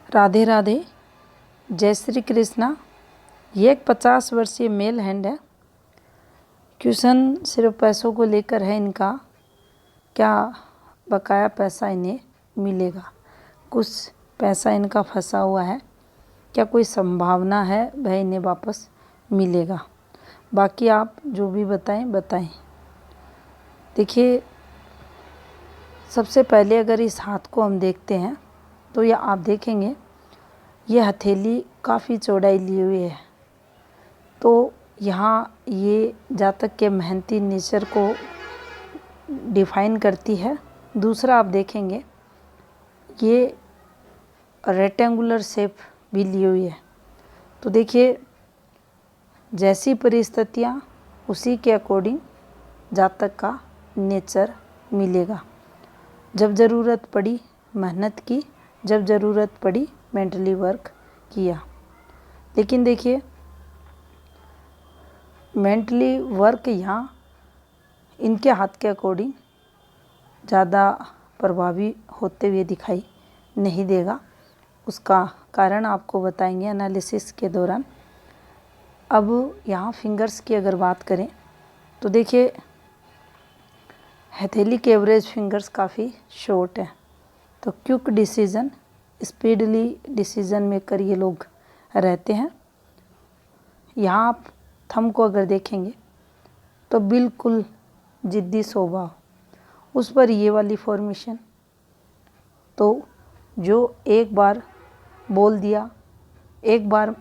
राधे राधे, जय श्री कृष्णा। ये एक 50 वर्षीय मेल हैंड है। क्वेश्चन सिर्फ पैसों को लेकर है इनका, क्या बकाया पैसा इन्हें मिलेगा, कुछ पैसा इनका फंसा हुआ है, क्या कोई संभावना है वह इन्हें वापस मिलेगा। बाकी आप जो भी बताएं। देखिए, सबसे पहले अगर इस हाथ को हम देखते हैं तो यह आप देखेंगे ये हथेली काफ़ी चौड़ाई ली हुई है। तो यहाँ ये जातक के मेहनती नेचर को डिफाइन करती है। दूसरा आप देखेंगे ये रेक्टेंगुलर शेप भी ली हुई है। तो देखिए, जैसी परिस्थितियाँ उसी के अकॉर्डिंग जातक का नेचर मिलेगा। जब ज़रूरत पड़ी मेहनत की, जब ज़रूरत पड़ी मेंटली वर्क किया। लेकिन देखिए, मेंटली वर्क यहाँ इनके हाथ के अकॉर्डिंग ज़्यादा प्रभावी होते हुए दिखाई नहीं देगा। उसका कारण आपको बताएंगे एनालिसिस के दौरान। अब यहाँ फिंगर्स की अगर बात करें तो देखिए, हथेली के एवरेज फिंगर्स काफ़ी शॉर्ट है। तो quick decision, speedly decision maker ये लोग रहते हैं। यहाँ आप थंब को अगर देखेंगे तो बिल्कुल जिद्दी स्वभाव, उस पर ये वाली फॉर्मेशन। तो जो एक बार बोल दिया, एक बार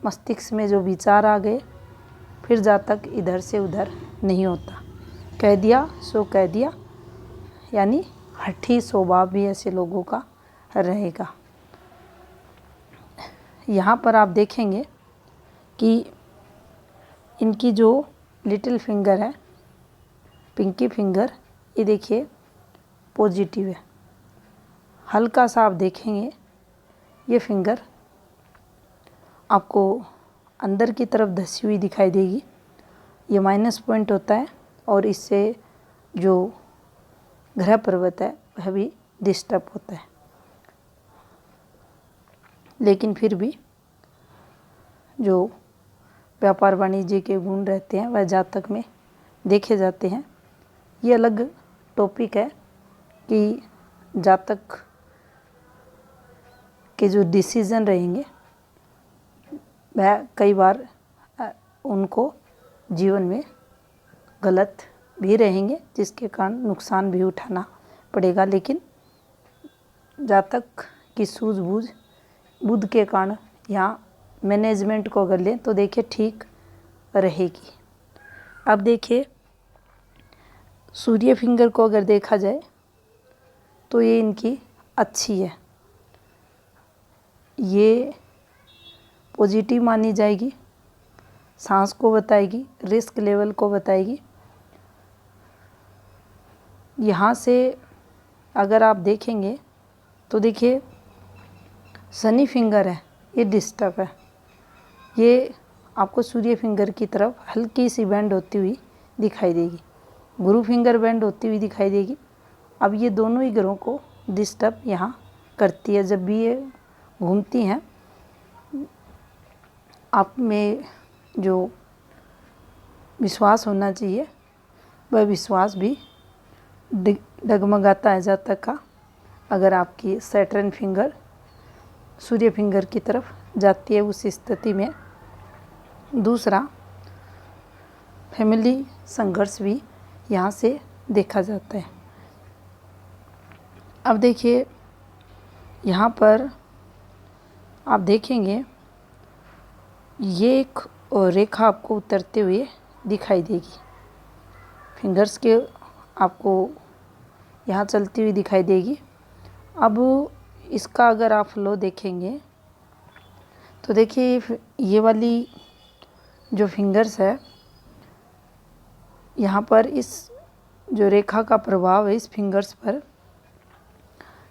मस्तिष्क में जो विचार आ गए, फिर जातक इधर से उधर नहीं होता। कह दिया सो कह दिया, यानी हठी स्वभाव भी ऐसे लोगों का रहेगा। यहाँ पर आप देखेंगे कि इनकी जो लिटिल फिंगर है, पिंकी फिंगर, ये देखिए पॉजिटिव है। हल्का सा आप देखेंगे ये फिंगर आपको अंदर की तरफ धसी हुई दिखाई देगी। ये माइनस पॉइंट होता है और इससे जो ग्रह पर्वत है वह भी डिस्टर्ब होता है। लेकिन फिर भी जो व्यापार वाणिज्य के गुण रहते हैं वह जातक में देखे जाते हैं। ये अलग टॉपिक है कि जातक के जो डिसीजन रहेंगे वह कई बार उनको जीवन में गलत भी रहेंगे, जिसके कारण नुकसान भी उठाना पड़ेगा। लेकिन जातक की सूझबूझ बुद्ध के कारण यहाँ मैनेजमेंट को अगर लें तो देखिए ठीक रहेगी। अब देखिए, सूर्य फिंगर को अगर देखा जाए तो ये इनकी अच्छी है, ये पॉजिटिव मानी जाएगी, सांस को बताएगी, रिस्क लेवल को बताएगी। यहाँ से अगर आप देखेंगे तो देखिए, शनि फिंगर है, ये डिस्टर्ब है। ये आपको सूर्य फिंगर की तरफ हल्की सी बेंड होती हुई दिखाई देगी, गुरु फिंगर बेंड होती हुई दिखाई देगी। अब ये दोनों ही ग्रहों को डिस्टर्ब यहाँ करती है। जब भी ये घूमती हैं, आप में जो विश्वास होना चाहिए वह विश्वास भी डगमगाता है जातक का, अगर आपकी सैटर्न फिंगर सूर्य फिंगर की तरफ जाती है उस स्थिति में। दूसरा, फैमिली संघर्ष भी यहाँ से देखा जाता है। अब देखिए, यहाँ पर आप देखेंगे ये एक रेखा आपको उतरते हुए दिखाई देगी, फिंगर्स के आपको यहाँ चलती हुई दिखाई देगी। अब इसका अगर आप फ्लो देखेंगे तो देखिए, ये वाली जो फिंगर्स है, यहाँ पर इस जो रेखा का प्रभाव है इस फिंगर्स पर,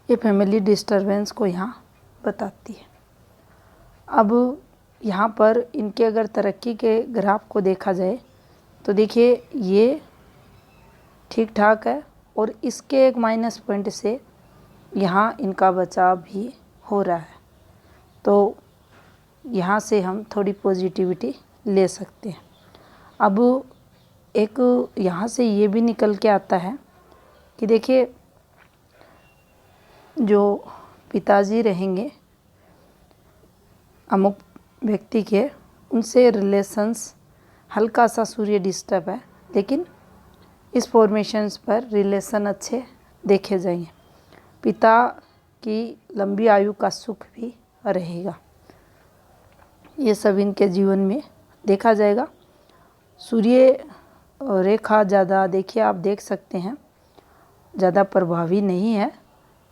ये फैमिली डिस्टरबेंस को यहाँ बताती है। अब यहाँ पर इनके अगर तरक्की के ग्राफ को देखा जाए तो देखिए, ये ठीक ठाक है और इसके एक माइनस पॉइंट से यहाँ इनका बचाव भी हो रहा है। तो यहाँ से हम थोड़ी पॉजिटिविटी ले सकते हैं। अब एक यहाँ से ये भी निकल के आता है कि देखिए जो पिताजी रहेंगे अमुक व्यक्ति के, उनसे रिलेशंस हल्का सा सूर्य डिस्टर्ब है, लेकिन इस फॉर्मेशंस पर रिलेशन अच्छे देखे जाएंगे। पिता की लंबी आयु का सुख भी रहेगा, ये सब इनके जीवन में देखा जाएगा। सूर्य रेखा ज़्यादा देखिए आप देख सकते हैं ज़्यादा प्रभावी नहीं है,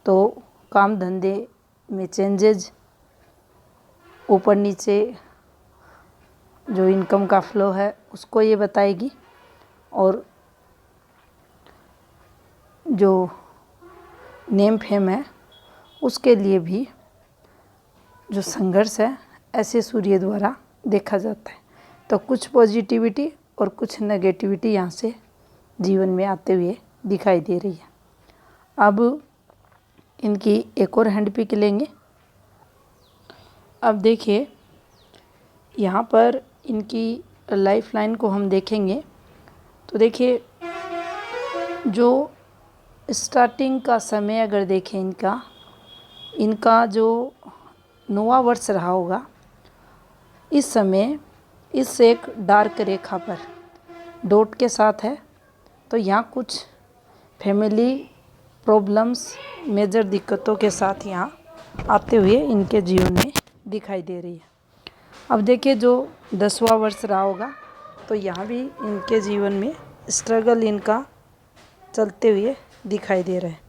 तो काम धंधे में चेंजेज, ऊपर नीचे जो इनकम का फ्लो है उसको ये बताएगी, और जो नेम फेम है उसके लिए भी जो संघर्ष है ऐसे सूर्य द्वारा देखा जाता है। तो कुछ पॉजिटिविटी और कुछ नेगेटिविटी यहाँ से जीवन में आते हुए दिखाई दे रही है। अब इनकी एक और हैंड पिक लेंगे। अब देखिए यहाँ पर इनकी लाइफ लाइन को हम देखेंगे तो देखिए जो स्टार्टिंग का समय अगर देखें इनका जो 9वां वर्ष रहा होगा, इस समय इस एक डार्क रेखा पर डॉट के साथ है, तो यहाँ कुछ फैमिली प्रॉब्लम्स, मेजर दिक्कतों के साथ यहाँ आते हुए इनके जीवन में दिखाई दे रही है। अब देखिए जो 10वां वर्ष रहा होगा, तो यहाँ भी इनके जीवन में स्ट्रगल इनका चलते हुए दिखाई दे रहा है।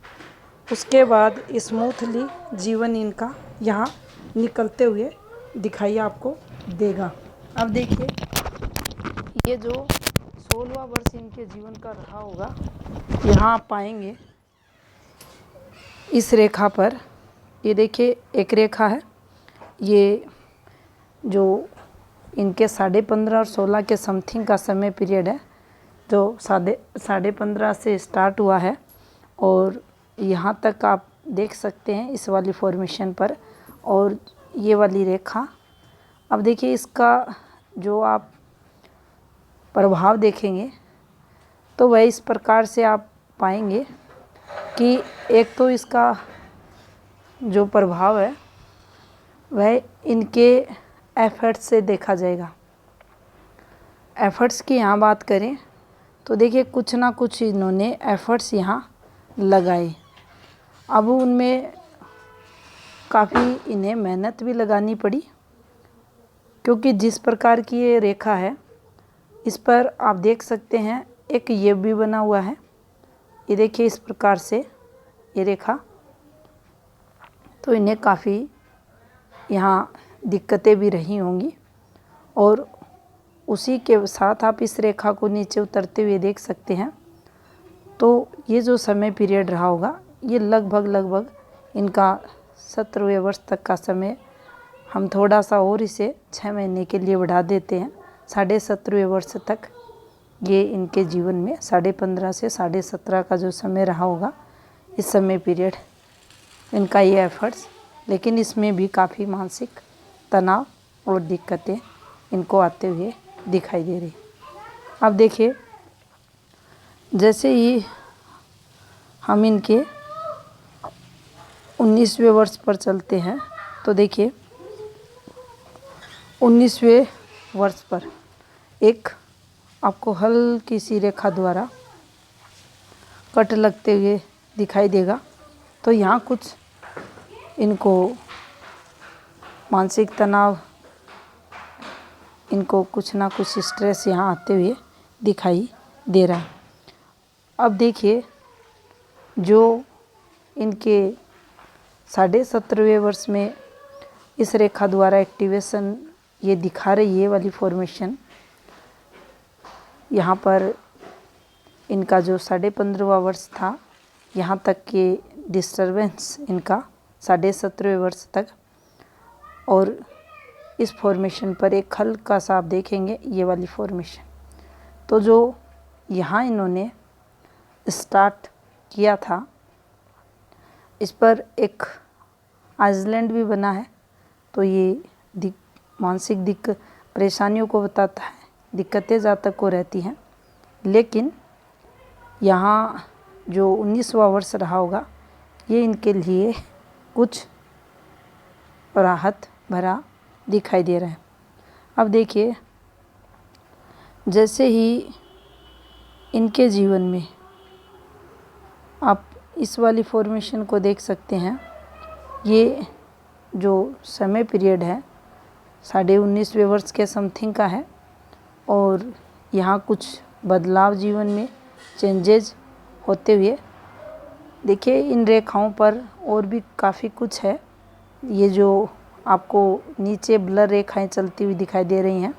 उसके बाद स्मूथली जीवन इनका यहाँ निकलते हुए दिखाई आपको देगा। अब देखिए ये जो 16वां वर्ष इनके जीवन का रहा होगा, यहाँ आप पाएंगे इस रेखा पर, ये देखिए एक रेखा है, ये जो इनके 15.5 और 16 के समथिंग का समय पीरियड है, जो 15.5 से स्टार्ट हुआ है और यहाँ तक आप देख सकते हैं इस वाली फॉर्मेशन पर, और ये वाली रेखा। अब देखिए इसका जो आप प्रभाव देखेंगे तो वह इस प्रकार से आप पाएंगे कि एक तो इसका जो प्रभाव है वह इनके एफर्ट्स से देखा जाएगा। एफर्ट्स की यहाँ बात करें तो देखिए कुछ ना कुछ इन्होंने एफर्ट्स यहाँ लगाए। अब उनमें काफ़ी इन्हें मेहनत भी लगानी पड़ी, क्योंकि जिस प्रकार की ये रेखा है इस पर आप देख सकते हैं एक ये भी बना हुआ है, ये देखिए इस प्रकार से ये रेखा, तो इन्हें काफ़ी यहाँ दिक्कतें भी रही होंगी। और उसी के साथ आप इस रेखा को नीचे उतरते हुए देख सकते हैं, तो ये जो समय पीरियड रहा होगा ये लगभग इनका 17वें वर्ष तक का समय, हम थोड़ा सा और इसे 6 महीने के लिए बढ़ा देते हैं, 17.5वें वर्ष तक ये इनके जीवन में 15.5 से 17.5 का जो समय रहा होगा, इस समय पीरियड इनका ये एफर्ट्स, लेकिन इसमें भी काफ़ी मानसिक तनाव और दिक्कतें इनको आते हुए दिखाई दे रही। अब देखिए जैसे ही हम इनके 19वें वर्ष पर चलते हैं, तो देखिए 19वें वर्ष पर एक आपको हल्की सी रेखा द्वारा कट लगते हुए दिखाई देगा। तो यहाँ कुछ इनको मानसिक तनाव, इनको कुछ ना कुछ स्ट्रेस यहाँ आते हुए दिखाई दे रहा है। अब देखिए जो इनके 17.5वें वर्ष में इस रेखा द्वारा एक्टिवेशन ये दिखा रही है वाली फॉर्मेशन, यहाँ पर इनका जो 15.5वां वर्ष था यहाँ तक के डिस्टरबेंस इनका 17.5वें वर्ष तक, और इस फॉर्मेशन पर एक हल्का सा आप देखेंगे ये वाली फॉर्मेशन, तो जो यहाँ इन्होंने स्टार्ट किया था इस पर एक आइसलैंड भी बना है, तो ये मानसिक परेशानियों को बताता है, दिक्कतें जातक को रहती हैं। लेकिन यहाँ जो 19वां वर्ष रहा होगा ये इनके लिए कुछ राहत भरा दिखाई दे रहा है। अब देखिए, जैसे ही इनके जीवन में आप इस वाली फॉर्मेशन को देख सकते हैं, ये जो समय पीरियड है 19.5वें वर्ष के समथिंग का है और यहाँ कुछ बदलाव जीवन में चेंजेज होते हुए देखिए इन रेखाओं पर और भी काफ़ी कुछ है। ये जो आपको नीचे ब्लर रेखाएं चलती हुई दिखाई दे रही हैं,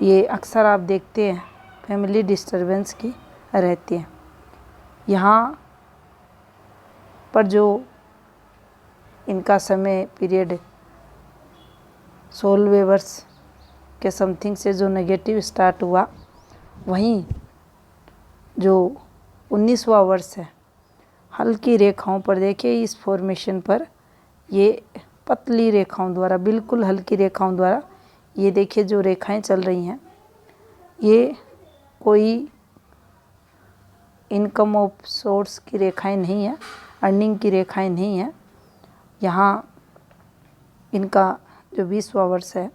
ये अक्सर आप देखते हैं फैमिली डिस्टरबेंस की रहती है। यहाँ पर जो इनका समय पीरियड 16वें वर्ष के समथिंग से जो नेगेटिव स्टार्ट हुआ, वहीं जो 19वां वर्ष है हल्की रेखाओं पर देखिए इस फॉर्मेशन पर ये पतली रेखाओं द्वारा, बिल्कुल हल्की रेखाओं द्वारा ये देखिए जो रेखाएं चल रही हैं, ये कोई इनकम ऑफ सोर्स की रेखाएं नहीं है, अर्निंग की रेखाएं नहीं है। यहाँ इनका जो 20वां वर्ष है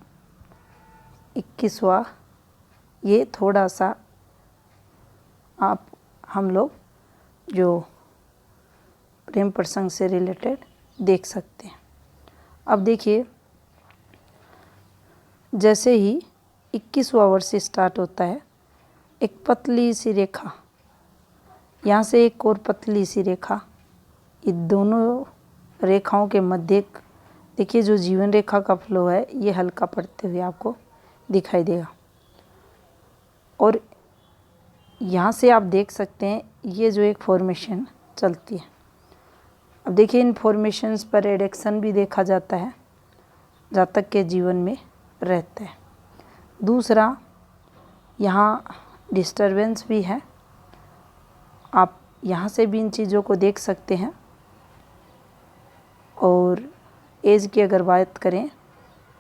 21वां, ये थोड़ा सा हम लोग जो प्रेम प्रसंग से रिलेटेड देख सकते हैं। अब देखिए, जैसे ही 21वां वर्ष स्टार्ट होता है, एक पतली सी रेखा, यहाँ से एक और पतली सी रेखा, ये दोनों रेखाओं के मध्य देखिए जो जीवन रेखा का फ्लो है ये हल्का पड़ते हुए आपको दिखाई देगा। और यहाँ से आप देख सकते हैं ये जो एक फॉर्मेशन चलती है। अब देखिए इन फॉर्मेशंस पर एडिक्शन भी देखा जाता है, जातक के जीवन में रहता है। दूसरा, यहाँ डिस्टरबेंस भी है, आप यहाँ से भी इन चीज़ों को देख सकते हैं। और एज की अगर बात करें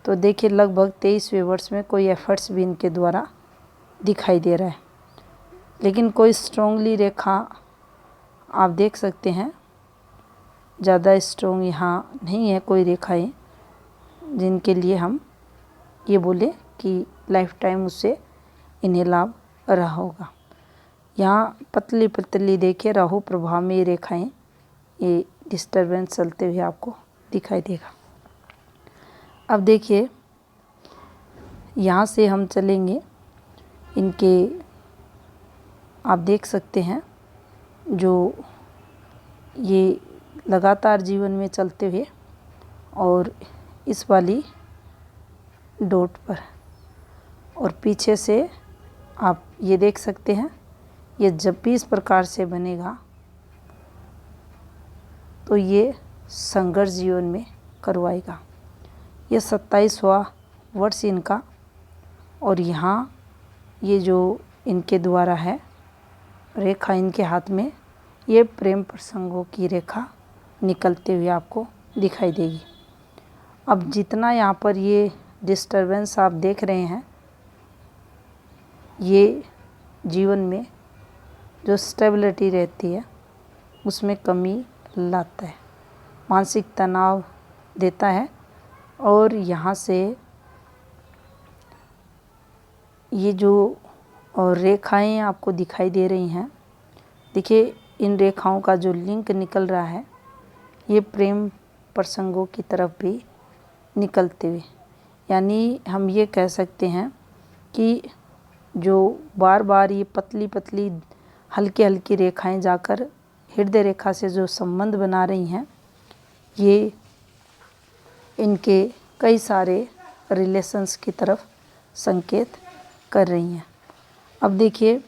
तो देखिए लगभग 23वें वर्ष में कोई एफर्ट्स भी इनके द्वारा दिखाई दे रहा है, लेकिन कोई स्ट्रॉन्गली रेखा आप देख सकते हैं, ज़्यादा स्ट्रॉन्ग यहाँ नहीं है कोई रेखाएं जिनके लिए हम ये बोले कि लाइफ टाइम उससे इन्हें लाभ रहा होगा। यहाँ पतली पतली देखिए राहु प्रभाव में ये रेखाएं, ये डिस्टरबेंस चलते हुए आपको दिखाई देगा। अब देखिए यहाँ से हम चलेंगे, इनके आप देख सकते हैं जो ये लगातार जीवन में चलते हुए और इस वाली डॉट पर और पीछे से आप ये देख सकते हैं, ये जब भी इस प्रकार से बनेगा तो ये संघर्ष जीवन में करवाएगा। ये 27वां वर्ष इनका, और यहाँ ये जो इनके द्वारा है रेखा इनके हाथ में, ये प्रेम प्रसंगों की रेखा निकलते हुए आपको दिखाई देगी। अब जितना यहाँ पर ये डिस्टरबेंस आप देख रहे हैं, ये जीवन में जो स्टेबिलिटी रहती है उसमें कमी लाता है, मानसिक तनाव देता है। और यहाँ से ये जो और रेखाएं आपको दिखाई दे रही हैं, देखिए इन रेखाओं का जो लिंक निकल रहा है ये प्रेम प्रसंगों की तरफ भी निकलते हुए, यानी हम ये कह सकते हैं कि जो बार बार ये पतली पतली हल्की हल्की रेखाएं जाकर हृदय रेखा से जो संबंध बना रही हैं, ये इनके कई सारे रिलेशंस की तरफ संकेत कर रही हैं। अब देखिए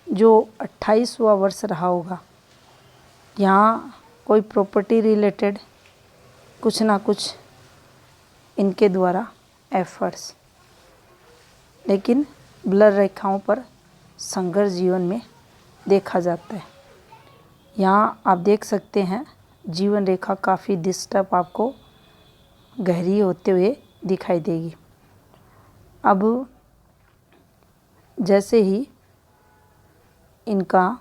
जो 28वां वर्ष रहा होगा, यहाँ कोई प्रॉपर्टी रिलेटेड कुछ ना कुछ इनके द्वारा एफर्ट्स, लेकिन ब्लर रेखाओं पर संघर्ष जीवन में देखा जाता है। यहाँ आप देख सकते हैं जीवन रेखा काफ़ी डिस्टर्ब आपको गहरी होते हुए दिखाई देगी। अब जैसे ही इनका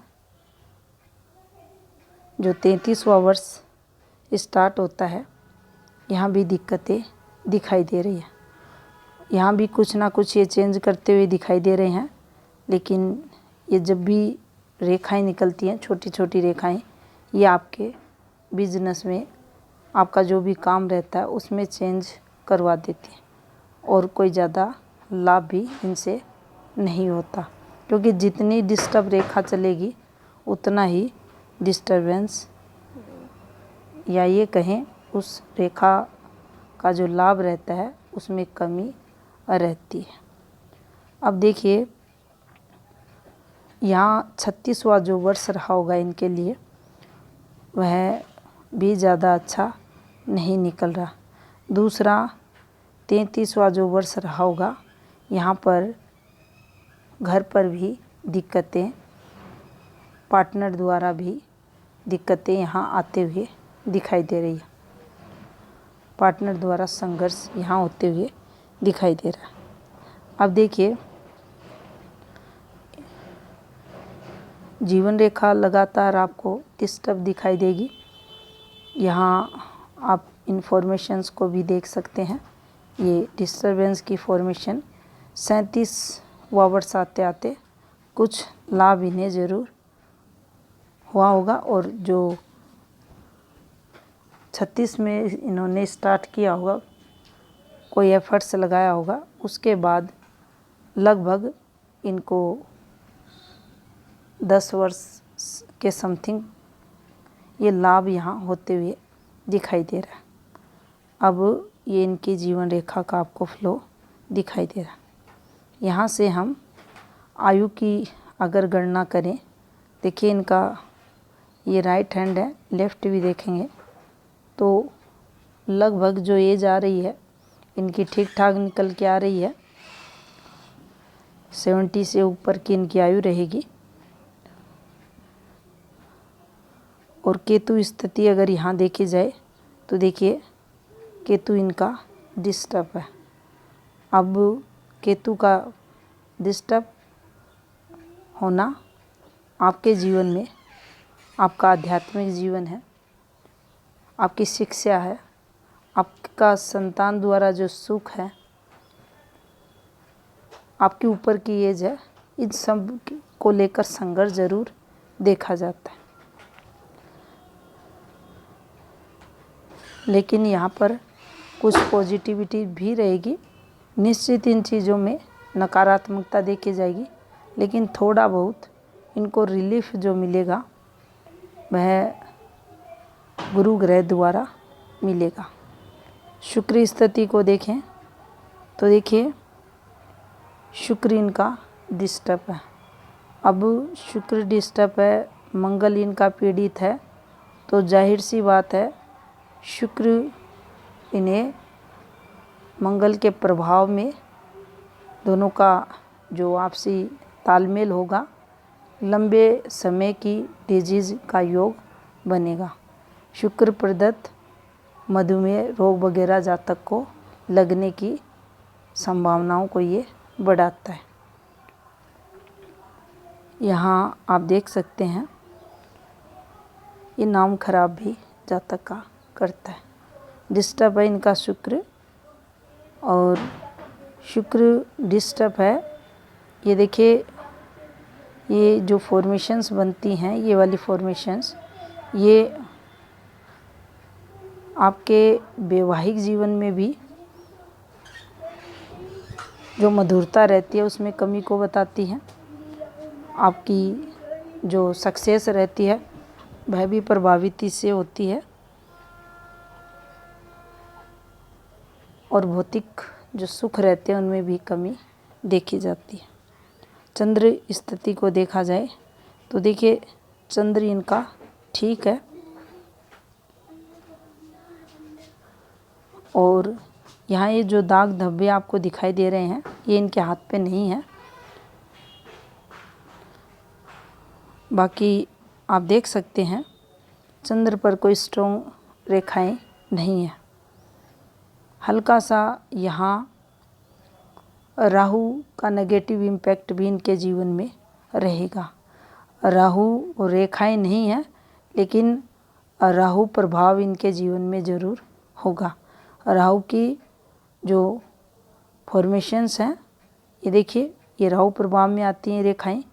जो 33वां वर्ष स्टार्ट होता है, यहाँ भी दिक्कतें दिखाई दे रही हैं। यहाँ भी कुछ ना कुछ ये चेंज करते हुए दिखाई दे रहे हैं, लेकिन ये जब भी रेखाएं निकलती हैं, छोटी छोटी रेखाएं, ये आपके बिजनेस में, आपका जो भी काम रहता है उसमें चेंज करवा देती हैं और कोई ज़्यादा लाभ भी इनसे नहीं होता, क्योंकि जितनी डिस्टर्ब रेखा चलेगी उतना ही डिस्टरबेंस, या ये कहें उस रेखा का जो लाभ रहता है उसमें कमी रहती है। अब देखिए, यहाँ 36वां जो वर्ष रहा होगा इनके लिए, वह भी ज़्यादा अच्छा नहीं निकल रहा। दूसरा 33वां जो वर्ष रहा होगा, यहाँ पर घर पर भी दिक्कतें, पार्टनर द्वारा भी दिक्कतें यहाँ आते हुए दिखाई दे रही है। पार्टनर द्वारा संघर्ष यहाँ होते हुए दिखाई दे रहा है। अब देखिए, जीवन रेखा लगातार आपको डिस्टर्ब दिखाई देगी। यहाँ आप इन्फॉर्मेशंस को भी देख सकते हैं। ये डिस्टर्बेंस की फॉर्मेशन 37वां वर्ष आते आते कुछ लाभ इन्हें ज़रूर हुआ होगा, और जो 36 में इन्होंने स्टार्ट किया होगा, कोई एफर्ट्स लगाया होगा, उसके बाद लगभग इनको 10 वर्ष के समथिंग ये लाभ यहाँ होते हुए दिखाई दे रहा है। अब ये इनकी जीवन रेखा का आपको फ्लो दिखाई दे रहा है। यहाँ से हम आयु की अगर गणना करें, देखिए इनका ये राइट हैंड है, लेफ़्ट भी देखेंगे तो लगभग जो एज आ रही है इनकी ठीक ठाक निकल के आ रही है। 70 से ऊपर की इनकी आयु रहेगी। और केतु स्थिति अगर यहाँ देखी जाए तो देखिए, केतु इनका डिस्टर्ब है। अब केतु का डिस्टर्ब होना आपके जीवन में, आपका आध्यात्मिक जीवन है, आपकी शिक्षा है, आपका संतान द्वारा जो सुख है, आपके ऊपर की एज है, इन सब को लेकर संघर्ष जरूर देखा जाता है। लेकिन यहाँ पर कुछ पॉजिटिविटी भी रहेगी। निश्चित इन चीज़ों में नकारात्मकता देखी जाएगी, लेकिन थोड़ा बहुत इनको रिलीफ जो मिलेगा वह गुरु ग्रह द्वारा मिलेगा। शुक्र स्थिति को देखें तो देखिए, शुक्र इनका डिस्टर्ब है। अब शुक्र डिस्टर्ब है, मंगल इनका पीड़ित है, तो जाहिर सी बात है शुक्र इन्हें मंगल के प्रभाव में दोनों का जो आपसी तालमेल होगा, लंबे समय की डिजीज़ का योग बनेगा। शुक्र प्रदत्त मधुमेह रोग वगैरह जातक को लगने की संभावनाओं को ये बढ़ाता है। यहाँ आप देख सकते हैं ये नाम खराब भी जातक का करता है। डिस्टर्ब है इनका शुक्र, और शुक्र डिस्टर्ब है। ये देखिए, ये जो फॉर्मेशंस बनती हैं, ये वाली फॉर्मेशंस, ये आपके वैवाहिक जीवन में भी जो मधुरता रहती है उसमें कमी को बताती हैं। आपकी जो सक्सेस रहती है वह भी प्रभावित इससे होती है, और भौतिक जो सुख रहते हैं उनमें भी कमी देखी जाती है। चंद्र स्थिति को देखा जाए तो देखिए, चंद्र इनका ठीक है, और यहाँ ये जो दाग धब्बे आपको दिखाई दे रहे हैं ये इनके हाथ पे नहीं है। बाकी आप देख सकते हैं चंद्र पर कोई स्ट्रॉन्ग रेखाएं नहीं है। हल्का सा यहाँ राहु का नेगेटिव इम्पैक्ट भी इनके जीवन में रहेगा। राहु रेखाएं नहीं है, लेकिन राहु प्रभाव इनके जीवन में ज़रूर होगा। राहु की जो फॉर्मेशंस हैं, ये देखिए, ये राहु प्रभाव में आती हैं रेखाएं।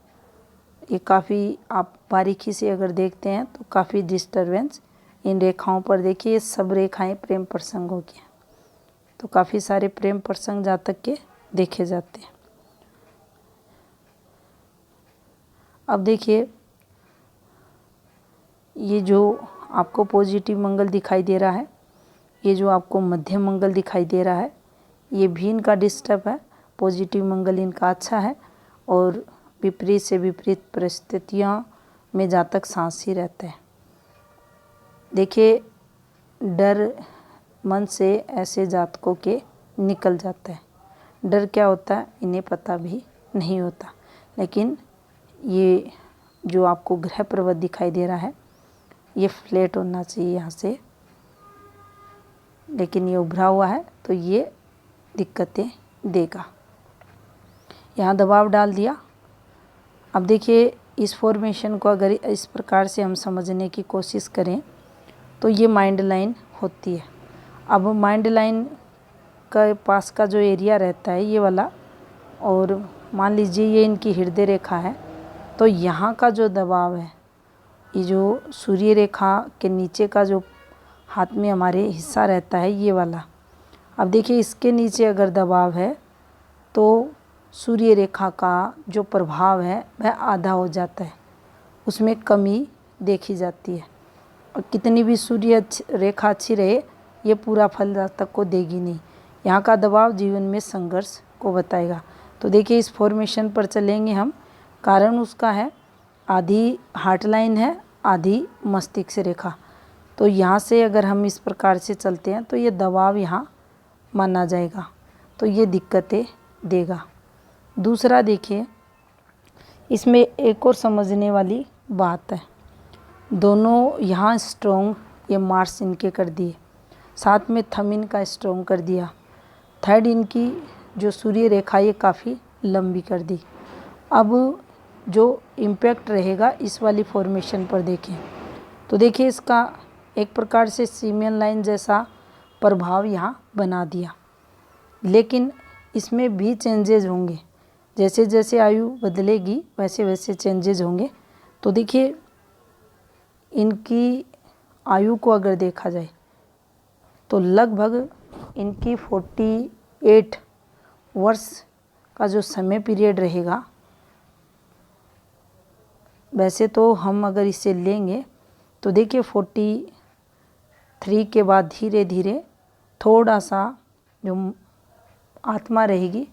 ये काफ़ी आप बारीकी से अगर देखते हैं तो काफ़ी डिस्टरबेंस इन रेखाओं पर देखिए। ये सब रेखाएं प्रेम प्रसंगों की हैं, तो काफ़ी सारे प्रेम प्रसंग जातक के देखे जाते हैं। अब देखिए, ये जो आपको पॉजिटिव मंगल दिखाई दे रहा है, ये जो आपको मध्यम मंगल दिखाई दे रहा है, ये भी इनका डिस्टर्ब है। पॉजिटिव मंगल इनका अच्छा है और विपरीत से विपरीत परिस्थितियों में जातक सांस ही रहते हैं। देखिए, डर मन से ऐसे जातकों के निकल जाता है। डर क्या होता है इन्हें पता भी नहीं होता, लेकिन ये जो आपको ग्रह पर्वत दिखाई दे रहा है, ये फ्लैट होना चाहिए यहाँ से, लेकिन ये उभरा हुआ है तो ये दिक्कतें देगा। यहाँ दबाव डाल दिया। अब देखिए, इस फॉर्मेशन को अगर इस प्रकार से हम समझने की कोशिश करें तो ये माइंड लाइन होती है। अब माइंड लाइन का पास का जो एरिया रहता है ये वाला, और मान लीजिए ये इनकी हृदय रेखा है, तो यहाँ का जो दबाव है, ये जो सूर्य रेखा के नीचे का जो हाथ में हमारे हिस्सा रहता है ये वाला, अब देखिए इसके नीचे अगर दबाव है तो सूर्य रेखा का जो प्रभाव है वह आधा हो जाता है, उसमें कमी देखी जाती है। और कितनी भी सूर्य रेखा अच्छी रहे, ये पूरा फल जातक को देगी नहीं। यहाँ का दबाव जीवन में संघर्ष को बताएगा। तो देखिए, इस फॉर्मेशन पर चलेंगे हम। कारण उसका है, आधी हार्ट लाइन है, आधी मस्तिष्क रेखा। तो यहाँ से अगर हम इस प्रकार से चलते हैं तो ये दबाव यहाँ माना जाएगा, तो ये दिक्कतें देगा। दूसरा देखिए, इसमें एक और समझने वाली बात है, दोनों यहाँ स्ट्रॉन्ग ये मार्स इनके कर दिए, साथ में थंब इनका स्ट्रॉन्ग कर दिया, थर्ड इनकी जो सूर्य रेखा ये काफ़ी लंबी कर दी। अब जो इम्पैक्ट रहेगा इस वाली फॉर्मेशन पर देखें तो देखिए, इसका एक प्रकार से सीमेन लाइन जैसा प्रभाव यहाँ बना दिया, लेकिन इसमें भी चेंजेज होंगे। जैसे जैसे आयु बदलेगी वैसे वैसे चेंजेज होंगे। तो देखिए, इनकी आयु को अगर देखा जाए तो लगभग इनकी 48 वर्ष का जो समय पीरियड रहेगा, वैसे तो हम अगर इसे लेंगे तो देखिए 43 के बाद धीरे धीरे थोड़ा सा जो आत्मा रहेगी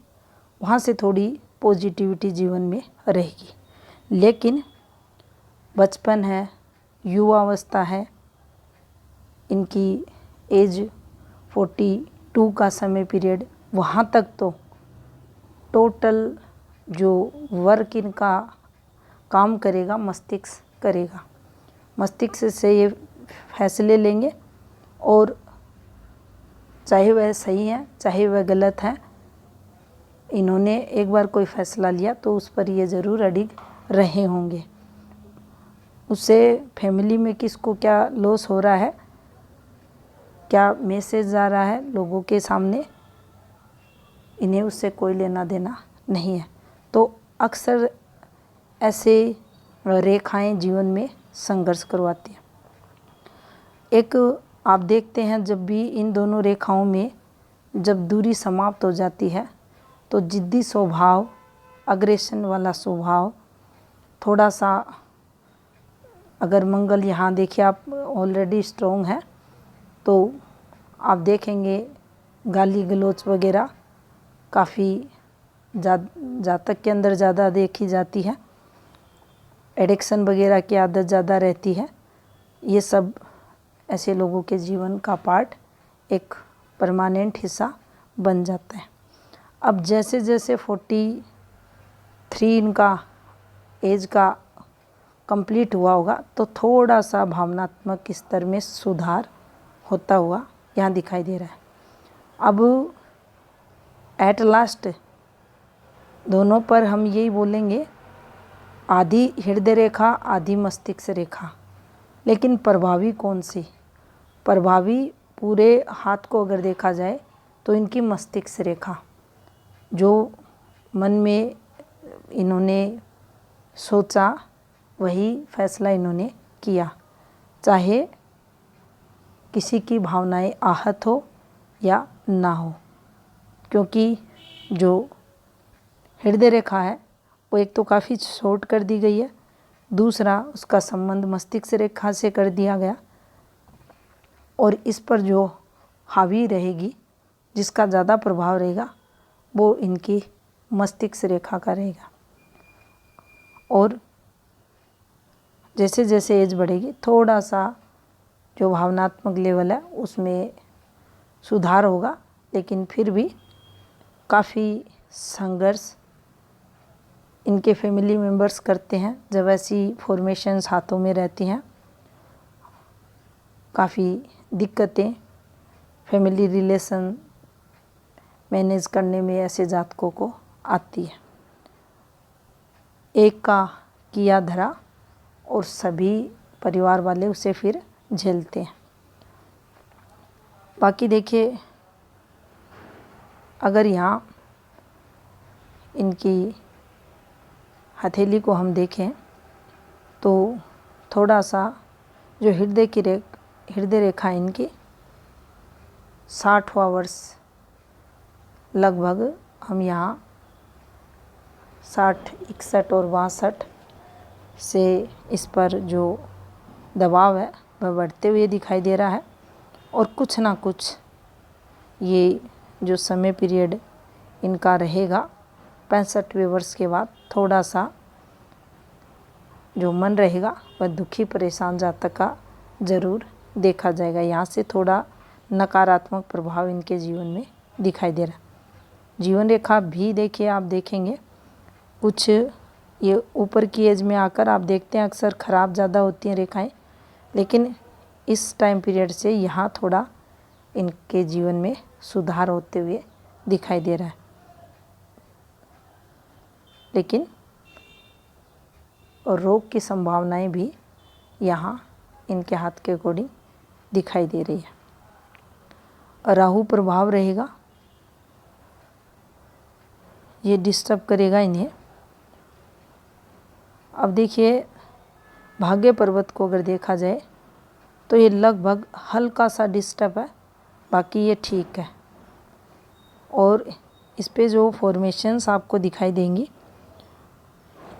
वहाँ से थोड़ी पॉजिटिविटी जीवन में रहेगी, लेकिन बचपन है, युवावस्था है, इनकी एज 42 का समय पीरियड, वहाँ तक तो टोटल जो वर्क इनका काम करेगा मस्तिष्क करेगा। मस्तिष्क से ये फैसले लेंगे, और चाहे वह सही है चाहे वह गलत है, इन्होंने एक बार कोई फैसला लिया तो उस पर ये ज़रूर अडिग रहे होंगे। उससे फैमिली में किसको क्या लॉस हो रहा है, क्या मैसेज जा रहा है लोगों के सामने, इन्हें उससे कोई लेना देना नहीं है। तो अक्सर ऐसे रेखाएं जीवन में संघर्ष करवाती हैं। एक आप देखते हैं, जब भी इन दोनों रेखाओं में जब दूरी समाप्त हो जाती है तो जिद्दी स्वभाव, अग्रेशन वाला स्वभाव, थोड़ा सा अगर मंगल यहाँ देखिए आप ऑलरेडी स्ट्रॉन्ग है, तो आप देखेंगे गाली गलौच वगैरह काफ़ी जातक के अंदर ज़्यादा देखी जाती है, एडिक्शन वगैरह की आदत ज़्यादा रहती है। ये सब ऐसे लोगों के जीवन का पार्ट, एक परमानेंट हिस्सा बन जाता है। अब जैसे जैसे 43 इनका एज का कंप्लीट हुआ होगा तो थोड़ा सा भावनात्मक स्तर में सुधार होता हुआ यहाँ दिखाई दे रहा है। अब एट लास्ट दोनों पर हम यही बोलेंगे, आधी हृदय रेखा आधी मस्तिष्क रेखा, लेकिन प्रभावी कौन सी? प्रभावी पूरे हाथ को अगर देखा जाए तो इनकी मस्तिष्क रेखा, जो मन में इन्होंने सोचा वही फैसला इन्होंने किया, चाहे किसी की भावनाएं आहत हो या ना हो। क्योंकि जो हृदय रेखा है वो एक तो काफ़ी शॉर्ट कर दी गई है, दूसरा उसका संबंध मस्तिष्क रेखा से कर दिया गया, और इस पर जो हावी रहेगी, जिसका ज़्यादा प्रभाव रहेगा, वो इनकी मस्तिष्क रेखा का रहेगा। और जैसे जैसे एज बढ़ेगी थोड़ा सा जो भावनात्मक लेवल है उसमें सुधार होगा, लेकिन फिर भी काफ़ी संघर्ष इनके फैमिली मेंबर्स करते हैं जब ऐसी फॉर्मेशंस हाथों में रहती हैं। काफ़ी दिक्कतें फैमिली रिलेशन मैनेज करने में ऐसे जातकों को आती है। एक का किया धरा और सभी परिवार वाले उसे फिर झेलते हैं। बाकी देखिए, अगर यहाँ इनकी हथेली को हम देखें तो थोड़ा सा जो हृदय रेखा इनकी 60वां वर्ष लगभग, हम यहाँ 60, 61 और 62 से इस पर जो दबाव है वह बढ़ते हुए दिखाई दे रहा है, और कुछ ना कुछ ये जो समय पीरियड इनका रहेगा 65वें वर्ष के बाद, थोड़ा सा जो मन रहेगा वह दुखी परेशान जातक का ज़रूर देखा जाएगा। यहाँ से थोड़ा नकारात्मक प्रभाव इनके जीवन में दिखाई दे रहा है। जीवन रेखा भी देखिए, आप देखेंगे कुछ ये ऊपर की एज में आकर आप देखते हैं अक्सर ख़राब ज़्यादा होती हैं रेखाएं, लेकिन इस टाइम पीरियड से यहाँ थोड़ा इनके जीवन में सुधार होते हुए दिखाई दे रहा है। लेकिन और रोग की संभावनाएं भी यहाँ इनके हाथ के अकॉर्डिंग दिखाई दे रही है। राहु प्रभाव रहेगा, ये डिस्टर्ब करेगा इन्हें। अब देखिए, भाग्य पर्वत को अगर देखा जाए तो ये लगभग हल्का सा डिस्टर्ब है, बाकी ये ठीक है। और इस पे जो फॉर्मेशंस आपको दिखाई देंगी,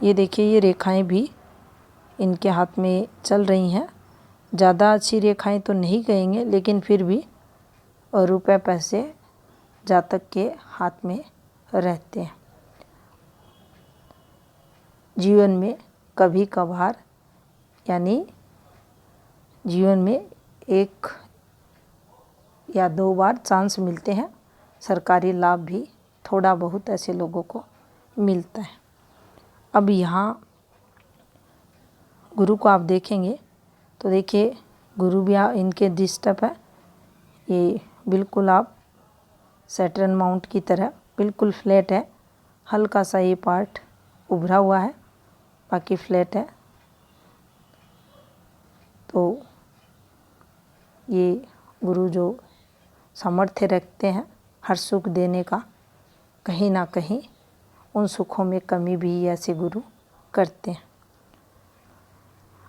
ये देखिए, ये रेखाएं भी इनके हाथ में चल रही हैं। ज़्यादा अच्छी रेखाएं तो नहीं कहेंगे, लेकिन फिर भी रुपए पैसे जातक के हाथ में रहते हैं। जीवन में कभी कभार, यानी जीवन में 1 या 2 बार चांस मिलते हैं, सरकारी लाभ भी थोड़ा बहुत ऐसे लोगों को मिलता है। अब यहाँ गुरु को आप देखेंगे तो देखिए, गुरु भी इनके डिस्टर्ब है। ये बिल्कुल आप सैटर्न माउंट की तरह बिल्कुल फ्लैट है, हल्का सा ये पार्ट उभरा हुआ है, बाकी फ्लैट है। तो ये गुरु जो सामर्थ्य रखते हैं हर सुख देने का, कहीं ना कहीं उन सुखों में कमी भी ऐसे गुरु करते हैं।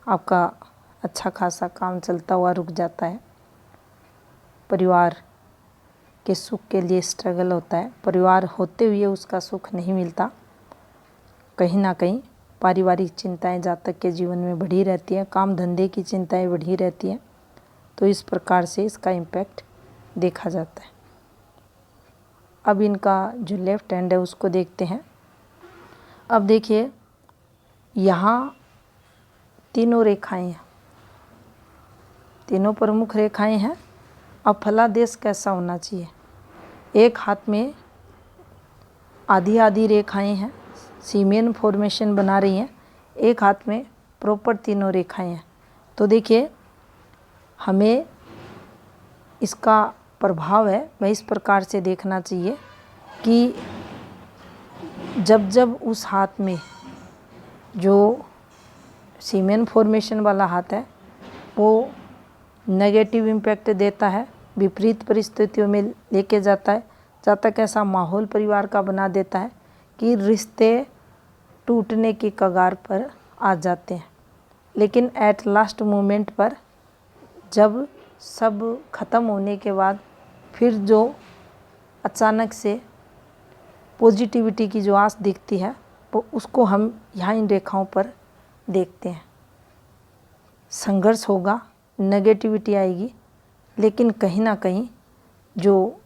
आपका अच्छा खासा काम चलता हुआ रुक जाता है, परिवार के सुख के लिए स्ट्रगल होता है, परिवार होते हुए उसका सुख नहीं मिलता, कहीं ना कहीं पारिवारिक चिंताएं जातक के जीवन में बढ़ी रहती हैं, काम धंधे की चिंताएं बढ़ी रहती हैं। तो इस प्रकार से इसका इम्पैक्ट देखा जाता है। अब इनका जो लेफ्ट हैंड है उसको देखते हैं। अब देखिए, यहाँ तीनों रेखाएं हैं, तीनों प्रमुख रेखाएं हैं। अब फलादेश कैसा होना चाहिए? एक हाथ में आधी आधी रेखाएं हैं, सीमेन फॉर्मेशन बना रही हैं, एक हाथ में प्रॉपर तीनों रेखाएं हैं। तो देखिए, हमें इसका प्रभाव है वह इस प्रकार से देखना चाहिए कि जब जब उस हाथ में जो सीमेन फॉर्मेशन वाला हाथ है वो नेगेटिव इम्पैक्ट देता है, विपरीत परिस्थितियों में लेके जाता है, जहाँ तक ऐसा माहौल परिवार का बना देता है कि रिश्ते टूटने की कगार पर आ जाते हैं। लेकिन एट लास्ट मोमेंट पर जब सब ख़त्म होने के बाद फिर जो अचानक से पॉजिटिविटी की जो आस दिखती है वो उसको हम यहाँ इन रेखाओं पर देखते हैं। संघर्ष होगा, नेगेटिविटी आएगी, लेकिन कहीं ना कहीं जो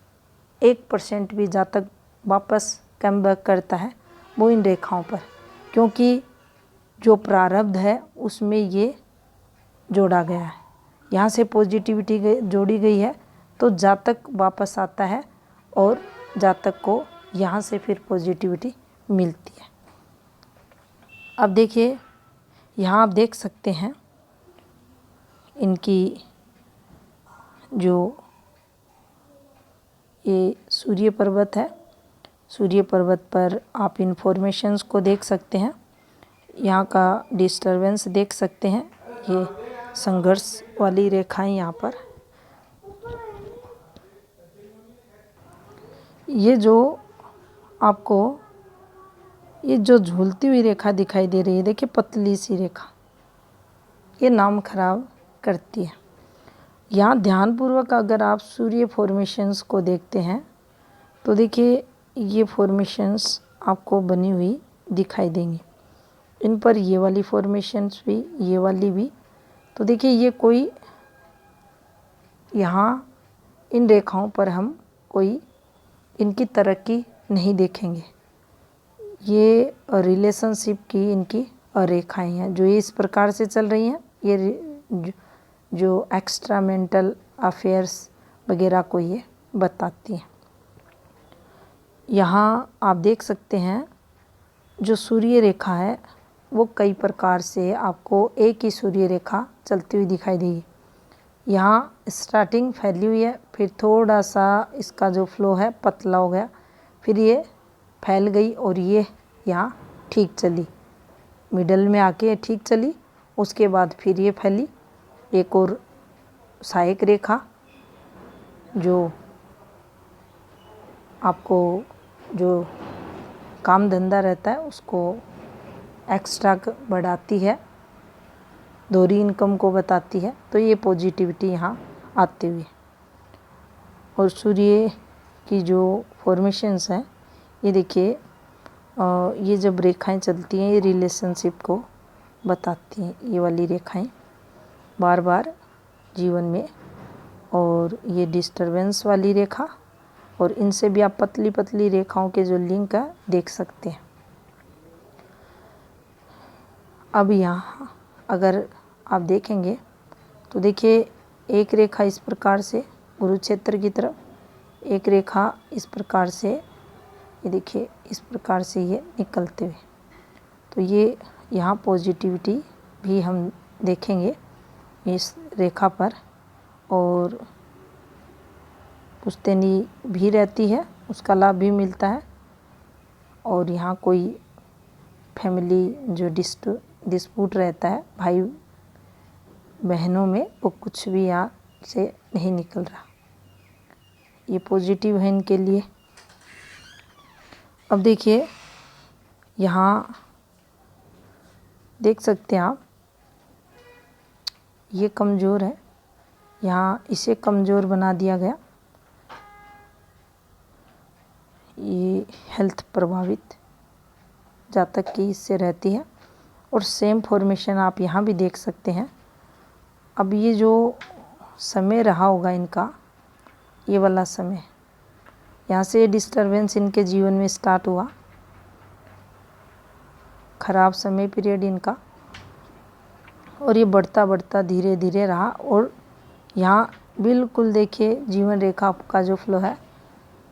1% भी जहाँ तक वापस कम बैक करता है वो इन रेखाओं पर, क्योंकि जो प्रारब्ध है उसमें ये जोड़ा गया है। यहाँ से पॉजिटिविटी जोड़ी गई है तो जातक वापस आता है और जातक को यहाँ से फिर पॉजिटिविटी मिलती है। अब देखिए, यहाँ आप देख सकते हैं इनकी जो ये सूर्य पर्वत है, सूर्य पर्वत पर आप इन्फॉर्मेशंस को देख सकते हैं, यहाँ का डिस्टरबेंस देख सकते हैं, ये संघर्ष वाली रेखाएं यहाँ पर। ये जो आपको ये जो झूलती हुई रेखा दिखाई दे रही है, देखिए पतली सी रेखा, ये नाम खराब करती है। यहाँ ध्यानपूर्वक अगर आप सूर्य फॉर्मेशंस को देखते हैं तो देखिए ये फॉर्मेशंस आपको बनी हुई दिखाई देंगी। इन पर ये वाली फॉर्मेशंस भी, ये वाली भी। तो देखिए ये कोई यहाँ इन रेखाओं पर हम कोई इनकी तरक्की नहीं देखेंगे। ये रिलेशनशिप की इनकी रेखाएं हैं जो इस प्रकार से चल रही हैं। ये जो एक्स्ट्रा मेंटल अफेयर्स वगैरह को ये बताती हैं। यहाँ आप देख सकते हैं जो सूर्य रेखा है वो कई प्रकार से आपको एक ही सूर्य रेखा चलती हुई दिखाई देगी। यहाँ स्टार्टिंग फैली हुई है, फिर थोड़ा सा इसका जो फ्लो है पतला हो गया, फिर ये फैल गई और ये यहाँ ठीक चली, मिडल में आके ठीक चली, उसके बाद फिर ये फैली। एक और सहायक रेखा जो आपको जो काम धंधा रहता है उसको एक्स्ट्रा बढ़ाती है, दोहरी इनकम को बताती है। तो ये पॉजिटिविटी यहाँ आती हुई। और सूर्य की जो फॉर्मेशंस हैं ये देखिए, ये जब रेखाएं चलती हैं ये रिलेशनशिप को बताती हैं, ये वाली रेखाएं बार बार जीवन में। और ये डिस्टरबेंस वाली रेखा, और इनसे भी आप पतली पतली रेखाओं के जो लिंक है देख सकते हैं। अब यहाँ अगर आप देखेंगे तो देखिए एक रेखा इस प्रकार से कुरुक्षेत्र की तरफ, एक रेखा इस प्रकार से, ये देखिए इस प्रकार से ये निकलते हुए। तो ये यहाँ पॉजिटिविटी भी हम देखेंगे इस रेखा पर। और पुश्तैनी भी रहती है, उसका लाभ भी मिलता है। और यहाँ कोई फैमिली जो डिस्प्यूट रहता है भाई बहनों में, वो कुछ भी यहाँ से नहीं निकल रहा। ये पॉजिटिव है इनके लिए। अब देखिए यहाँ देख सकते हैं आप, ये कमज़ोर है, यहाँ इसे कमज़ोर बना दिया गया। ये हेल्थ प्रभावित जातक की इससे रहती है। और सेम फॉर्मेशन आप यहाँ भी देख सकते हैं। अब ये जो समय रहा होगा इनका, ये वाला समय, यहाँ से डिस्टरबेंस इनके जीवन में स्टार्ट हुआ, खराब समय पीरियड इनका, और ये बढ़ता बढ़ता धीरे धीरे रहा। और यहाँ बिल्कुल देखिए जीवन रेखा का जो फ्लो है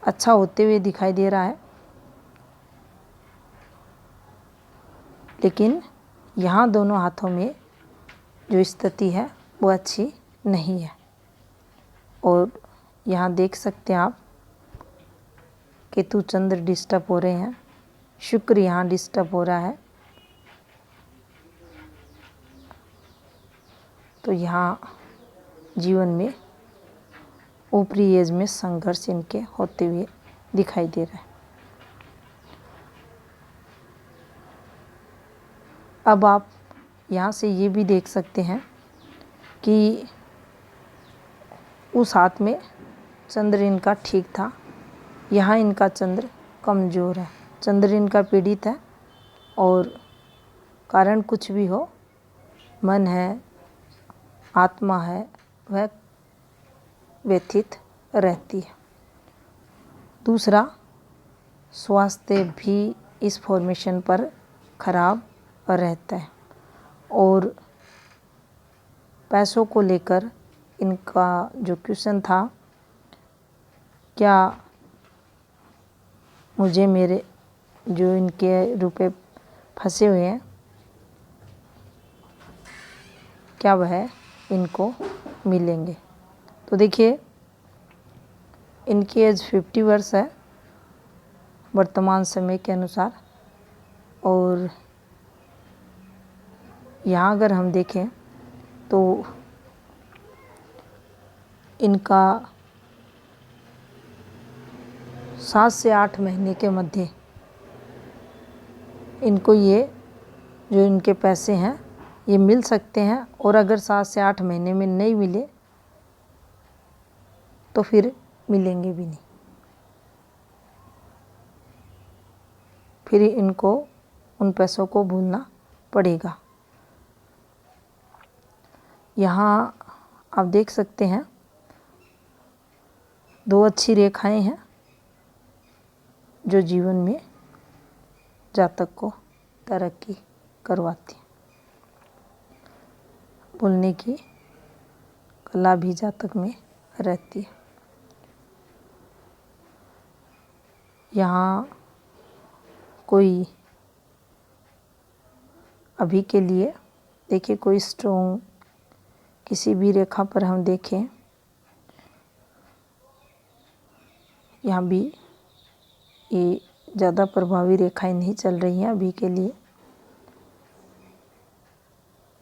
अच्छा होते हुए दिखाई दे रहा है, लेकिन यहाँ दोनों हाथों में जो स्थिति है वो अच्छी नहीं है। और यहाँ देख सकते हैं आप केतु चंद्र डिस्टर्ब हो रहे हैं, शुक्र यहाँ डिस्टर्ब हो रहा है। तो यहाँ जीवन में ऊपरी एज में संघर्ष इनके होते हुए दिखाई दे रहा है। अब आप यहाँ से ये भी देख सकते हैं कि उस हाथ में चंद्र इनका ठीक था, यहाँ इनका चंद्र कमज़ोर है, चंद्र इनका पीड़ित है और कारण कुछ भी हो, मन है, आत्मा है, वह व्यथित रहती है। दूसरा, स्वास्थ्य भी इस फॉर्मेशन पर खराब रहता है और पैसों को लेकर इनका जो क्वेश्चन था, क्या मुझे मेरे जो इनके रुपए फंसे हुए हैं, क्या वह इनको मिलेंगे? तो देखिए, इनकी एज 50 वर्ष है वर्तमान समय के अनुसार और यहाँ अगर हम देखें तो इनका 7 से 8 महीने के मध्य इनको ये जो इनके पैसे हैं ये मिल सकते हैं और अगर 7 से 8 महीने में नहीं मिले तो फिर मिलेंगे भी नहीं। फिर इनको उन पैसों को भूलना पड़ेगा। यहाँ आप देख सकते हैं 2 अच्छी रेखाएं हैं जो जीवन में जातक को तरक्की करवाती हैं। बोलने की कला भी जातक में रहती है। यहाँ कोई अभी के लिए देखिए कोई स्ट्रॉन्ग किसी भी रेखा पर हम देखें, यहाँ भी ये ज़्यादा प्रभावी रेखाएं नहीं चल रही हैं अभी के लिए।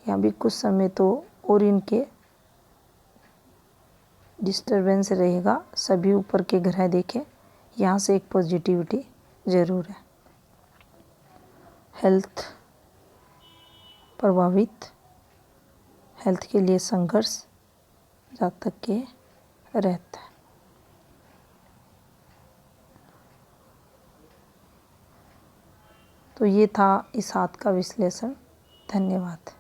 यहाँ भी कुछ समय तो और इनके डिस्टरबेंस रहेगा। सभी ऊपर के ग्रह देखें, यहाँ से एक पॉजिटिविटी ज़रूर है। हेल्थ प्रभावित, हेल्थ के लिए संघर्ष जातक के रहता है। तो ये था इस हाथ का विश्लेषण। धन्यवाद।